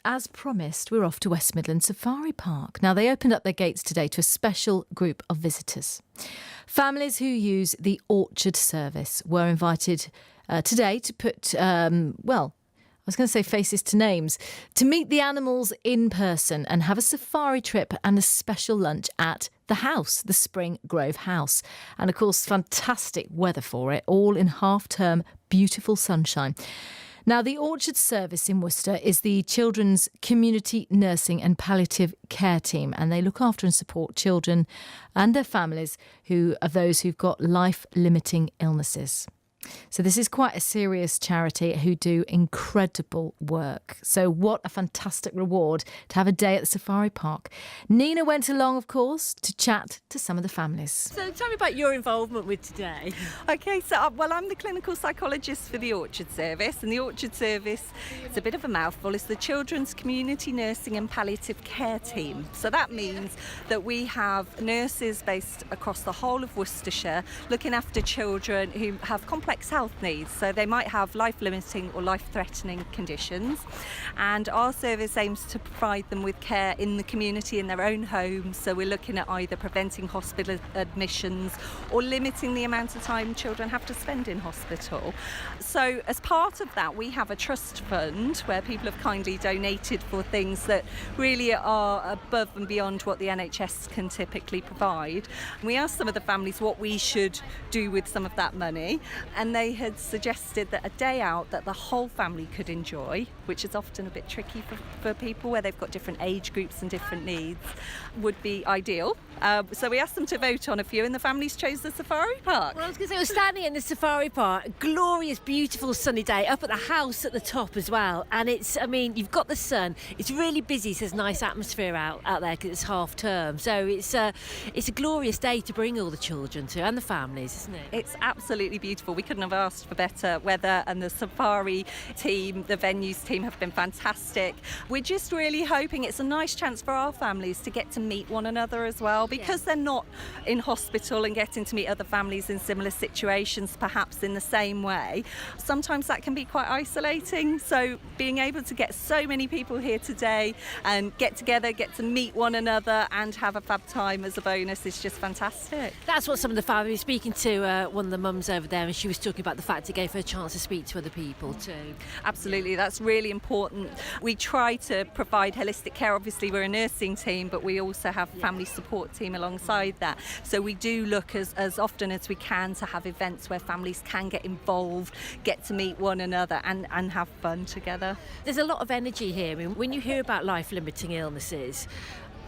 As promised, we're off to West Midlands Safari Park. Now, they opened up their gates today to a special group of visitors. Families who use the Orchard service were invited today to put, I was going to say faces to names, to meet the animals in person and have a safari trip and a special lunch at the house, the Spring Grove House. And of course, fantastic weather for it, all in half-term, beautiful sunshine. Now, the Orchard Service in Worcester is the children's community nursing and palliative care team, and they look after and support children and their families who are those who've got life-limiting illnesses. So this is quite a serious charity who do incredible work. So what a fantastic reward to have a day at the Safari Park. Nina went along, of course, to chat to some of the families. So tell me about your involvement with today. Okay, so I'm the clinical psychologist for the Orchard Service, and the Orchard Service, it's a bit of a mouthful, it's the Children's Community Nursing and Palliative Care Team. So that means that we have nurses based across the whole of Worcestershire looking after children who have complex health needs. So they might have life-limiting or life-threatening conditions, and our service aims to provide them with care in the community in their own homes. So we're looking at either preventing hospital admissions or limiting the amount of time children have to spend in hospital. So as part of that, we have a trust fund where people have kindly donated for things that really are above and beyond what the NHS can typically provide. We asked some of the families what we should do with some of that money, and they had suggested that a day out that the whole family could enjoy, which is often a bit tricky for people where they've got different age groups and different needs, would be ideal. So we asked them to vote on a few, and the families chose the Safari Park. Well, I was going to say, we're standing in the Safari Park, glorious, beautiful sunny day, up at the house at the top as well. And you've got the sun, it's really busy, so there's nice atmosphere out there because it's half term. So it's a glorious day to bring all the children to, and the families, isn't it? It's absolutely beautiful. We couldn't have asked for better weather, and the Safari team, the venues team have been fantastic. We're just really hoping it's a nice chance for our families to get to meet one another as well, because they're not in hospital and getting to meet other families in similar situations, perhaps in the same way. Sometimes that can be quite isolating. So being able to get so many people here today and get together, get to meet one another and have a fab time as a bonus is just fantastic. That's what some of the families were speaking to one of the mums over there, and she was talking about the fact it gave her a chance to speak to other people too. Absolutely, that's really important. We try to provide holistic care. Obviously, we're a nursing team, but we also have a family support team alongside that. So we do look as often as we can to have events where families can get involved, get to meet one another and have fun together. There's a lot of energy here. I mean, when you hear about life-limiting illnesses,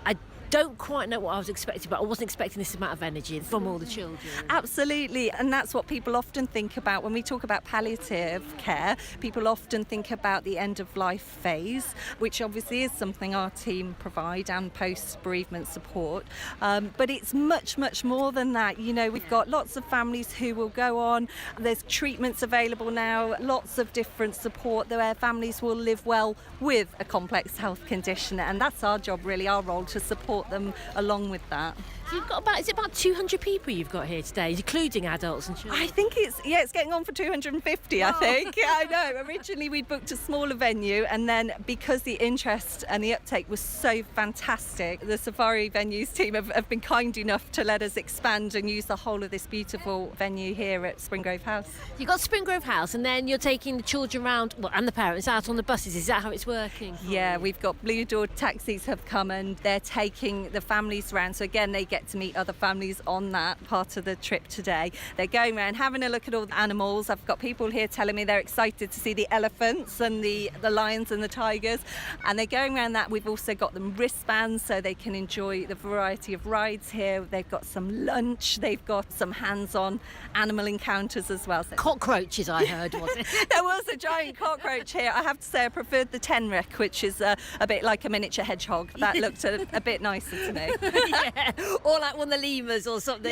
I don't quite know what I was expecting, but I wasn't expecting this amount of energy from all the children. Absolutely, and that's what people often think about when we talk about palliative care. People often think about the end of life phase, which obviously is something our team provide, and post-bereavement support, but it's much more than that. You know, we've got lots of families who will go on, there's treatments available now, lots of different support where families will live well with a complex health condition, and that's our job, really, our role, to support them along with that. So you've got is it about 200 people you've got here today, including adults and children? I think it's getting on for 250, I think. Yeah, I know. Originally we booked a smaller venue, and then because the interest and the uptake was so fantastic, the Safari Venues team have been kind enough to let us expand and use the whole of this beautiful venue here at Spring Grove House. You've got Spring Grove House, and then you're taking the children around, and the parents out on the buses. Is that how it's working? Yeah, we've got Blue Door taxis have come, and they're taking the families around. So again, they get to meet other families on that part of the trip today. They're going around having a look at all the animals. I've got people here telling me they're excited to see the elephants and the lions and the tigers, and they're going around that. We've also got them wristbands so they can enjoy the variety of rides here. They've got some lunch, they've got some hands-on animal encounters as well. So cockroaches, I heard, was it? There was a giant cockroach here. I have to say I preferred the tenrec, which is a bit like a miniature hedgehog. That looked a bit nicer to me. Yeah, or like one of the lemurs or something.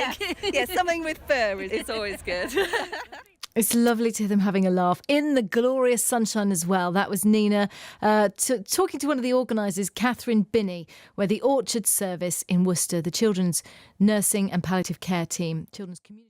Yeah, something with fur is always good. It's lovely to hear them having a laugh in the glorious sunshine as well. That was Nina talking to one of the organisers, Catherine Binney, where the Orchard Service in Worcester, the children's nursing and palliative care team, children's community